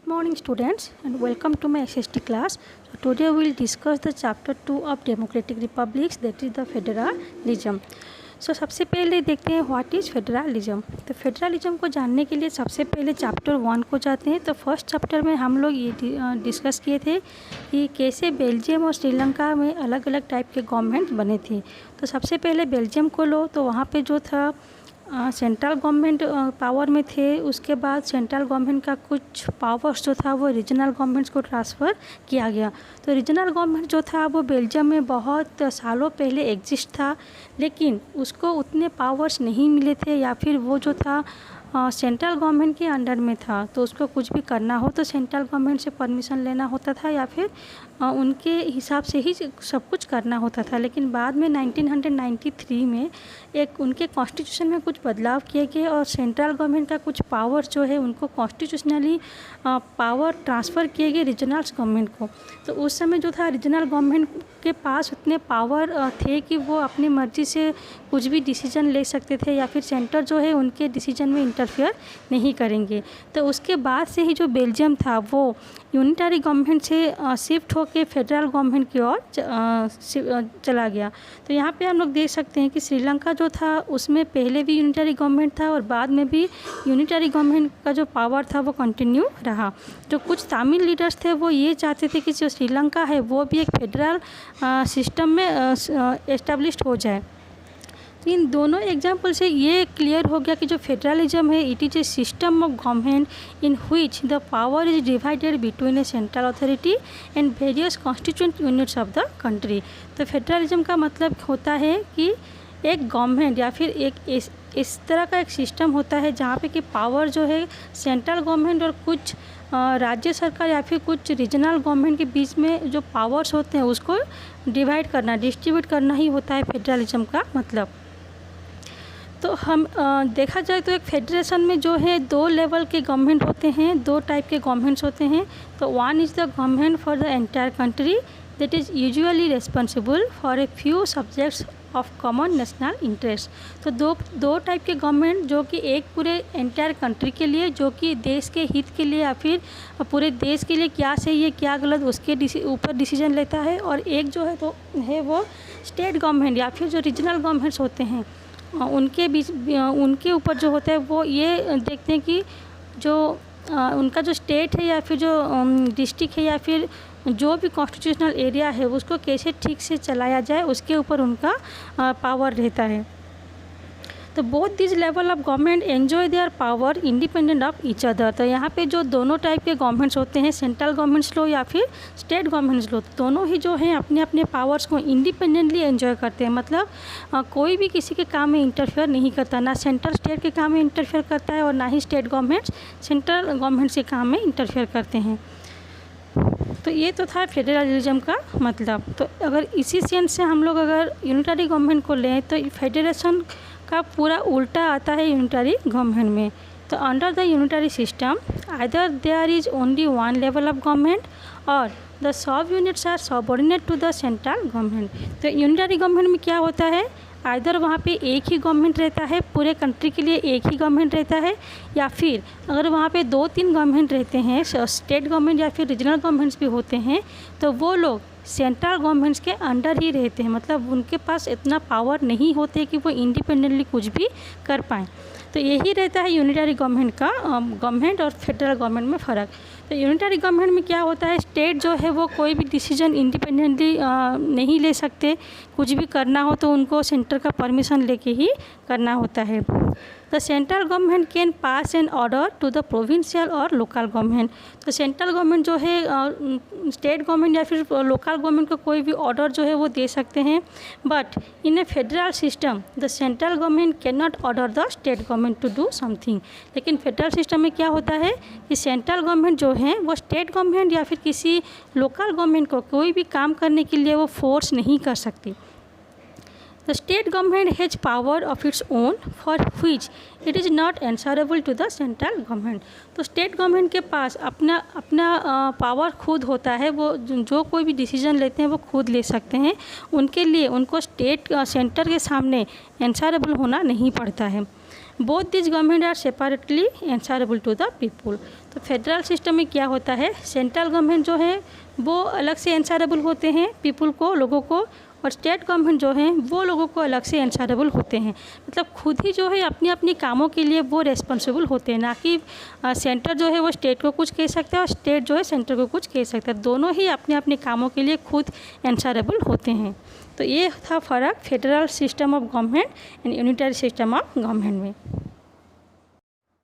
Good morning students and welcome to my SST class. So today we will discuss the chapter 2 of Democratic Republics, that is the Federalism. So सबसे पहले देखते हैं what is federalism. तो federalism को जानने के लिए सबसे पहले चैप्टर 1 को जाते हैं। तो फर्स्ट चैप्टर में हम लोग ये डिस्कस किए थे कि कैसे बेल्जियम और श्रीलंका में अलग अलग टाइप के गवर्नमेंट बने थे। तो सबसे पहले बेल्जियम को लो तो वहाँ पे जो था सेंट्रल गवर्नमेंट पावर में थे। उसके बाद सेंट्रल गवर्नमेंट का कुछ पावर्स जो था वो रीजनल गवर्नमेंट्स को ट्रांसफ़र किया गया। तो रीजनल गवर्नमेंट जो था वो बेल्जियम में बहुत सालों पहले एग्जिस्ट था, लेकिन उसको उतने पावर्स नहीं मिले थे या फिर वो जो था सेंट्रल गवर्नमेंट के अंडर में था। तो उसको कुछ भी करना हो तो सेंट्रल गवर्नमेंट से परमिशन लेना होता था या फिर उनके हिसाब से ही सब कुछ करना होता था। लेकिन बाद में 1993 में एक उनके कॉन्स्टिट्यूशन में कुछ बदलाव किए गए और सेंट्रल गवर्नमेंट का कुछ पावर जो है उनको कॉन्स्टिट्यूशनली पावर ट्रांसफ़र किए गए रीजनल गवर्नमेंट को। तो उस समय जो था रीजनल गवर्नमेंट के पास उतने पावर थे कि वो अपनी मर्ज़ी से कुछ भी डिसीजन ले सकते थे या फिर सेंटर जो है उनके डिसीजन में इंटरफेयर नहीं करेंगे। तो उसके बाद से ही जो बेल्जियम था वो यूनिटरी गवर्नमेंट से शिफ्ट होकर फेडरल गवर्नमेंट की ओर चला गया। तो यहाँ पे हम लोग देख सकते हैं कि श्रीलंका जो था उसमें पहले भी यूनिटरी गवर्नमेंट था और बाद में भी यूनिटरी गवर्नमेंट का जो पावर था वो कंटिन्यू रहा। जो कुछ तमिल लीडर्स थे वो ये चाहते थे कि जो श्रीलंका है वो भी एक फेडरल सिस्टम में एस्टेब्लिश्ड हो जाए। इन दोनों एग्जाम्पल से ये क्लियर हो गया कि जो फेडरलिज्म है it is a system of government in which the power is divided between A central authority and various constituent units of the country. तो फेडरलिज्म का मतलब होता है कि एक गवर्नमेंट या फिर एक इस तरह का एक सिस्टम होता है जहाँ पे कि पावर जो है सेंट्रल गवर्नमेंट और कुछ राज्य सरकार या फिर कुछ रीजनल गवर्नमेंट के बीच में जो पावर्स होते हैं उसको डिवाइड करना, डिस्ट्रीब्यूट करना ही होता है फेडरलिज्म का मतलब। तो हम देखा जाए तो एक फेडरेशन में जो है 2 लेवल के गवर्नमेंट होते हैं, 2 टाइप के गवर्नमेंट्स होते हैं। तो one is the government for the entire country that is usually responsible for a few subjects of common national interest. तो दो टाइप के गवर्नमेंट जो कि एक पूरे एंटायर कंट्री के लिए जो कि देश के हित के लिए या फिर पूरे देश के लिए क्या सही है क्या गलत उसके ऊपर डिसीजन लेता है, और एक जो है तो है वो स्टेट गवर्नमेंट या फिर जो रीजनल गवर्नमेंट्स होते हैं उनके बीच उनके ऊपर जो होता है वो ये देखते हैं कि जो उनका जो स्टेट है या फिर जो डिस्ट्रिक्ट है या फिर जो भी कॉन्स्टिट्यूशनल एरिया है उसको कैसे ठीक से चलाया जाए उसके ऊपर उनका पावर रहता है। तो both this level of government enjoy their power independent of each other. तो यहाँ पे जो दोनों टाइप के गवर्नमेंट्स होते हैं, सेंट्रल गवर्नमेंट्स लो या फिर स्टेट गवर्नमेंट्स लो, दोनों ही जो हैं अपने अपने पावर्स को इंडिपेंडेंटली एंजॉय करते हैं। मतलब कोई भी किसी के काम में इंटरफेयर नहीं करता, ना सेंट्रल स्टेट के काम में इंटरफेयर करता है और ना ही स्टेट गवर्नमेंट्स सेंट्रल गवर्नमेंट्स के काम में इंटरफेयर करते हैं। तो ये तो था फेडरलिज्म का मतलब। तो अगर इसी सेंस से हम लोग अगर यूनिटरी गवर्नमेंट को लें तो फेडरेशन का पूरा उल्टा आता है यूनिटरी गवर्नमेंट में। तो under the unitary system either there is only one level of government और the sub units are subordinate to the central government. तो यूनिटरी गवर्नमेंट में क्या होता है, आइदर वहाँ पे एक ही गवर्नमेंट रहता है, पूरे कंट्री के लिए एक ही गवर्नमेंट रहता है, या फिर अगर वहाँ पे 2-3 गवर्नमेंट रहते हैं, स्टेट गवर्नमेंट या फिर रीजनल गवर्नमेंट्स भी होते हैं, तो वो लोग सेंट्रल गवर्नमेंट्स के अंडर ही रहते हैं। मतलब उनके पास इतना पावर नहीं होते कि वो इंडिपेंडेंटली कुछ भी कर पाएँ। तो यही रहता है यूनिटरी गवर्नमेंट का गवर्नमेंट और फेडरल गवर्नमेंट में फ़र्क। तो यूनिटरी गवर्नमेंट में क्या होता है, स्टेट जो है वो कोई भी डिसीजन इंडिपेंडेंटली नहीं ले सकते। कुछ भी करना हो तो उनको सेंटर का परमिशन लेके ही करना होता है। The central government can pass an order to the provincial और लोकल गवर्नमेंट। तो सेंट्रल गवर्नमेंट जो है स्टेट गवर्नमेंट या फिर लोकल गवर्नमेंट को कोई भी ऑर्डर जो है वो दे सकते हैं। But in a federal system the central government can not order the state government to do something. लेकिन फेडरल सिस्टम में क्या होता है कि सेंट्रल गवर्नमेंट जो है वो स्टेट गवर्नमेंट या फिर किसी लोकल गवर्नमेंट को कोई भी काम करने के लिए वो फोर्स नहीं कर सकती। The state government has power of its own for which it is not answerable to the central government। तो स्टेट गवर्नमेंट के पास अपना पावर खुद होता है। वो जो कोई भी डिसीजन लेते हैं वो खुद ले सकते हैं। उनके लिए उनको स्टेट सेंटर के सामने answerable होना नहीं पड़ता है। Both this government are separately answerable to the people. तो फेडरल सिस्टम में क्या होता है, सेंट्रल गवर्नमेंट जो है वो अलग से एंसरेबल होते हैं पीपुल को, लोगों को, और स्टेट गवर्नमेंट जो हैं वो लोगों को अलग से एंसरेबल होते हैं। मतलब खुद ही जो है अपनी अपनी कामों के लिए वो रेस्पॉन्सिबल होते हैं, ना कि सेंटर जो है वो स्टेट को कुछ कह सकता है और स्टेट जो है सेंटर को कुछ कह सकता है। दोनों ही अपने अपने कामों के लिए खुद एंसरेबल होते हैं। तो ये था फ़र्क federal system of government and unitary system of government में।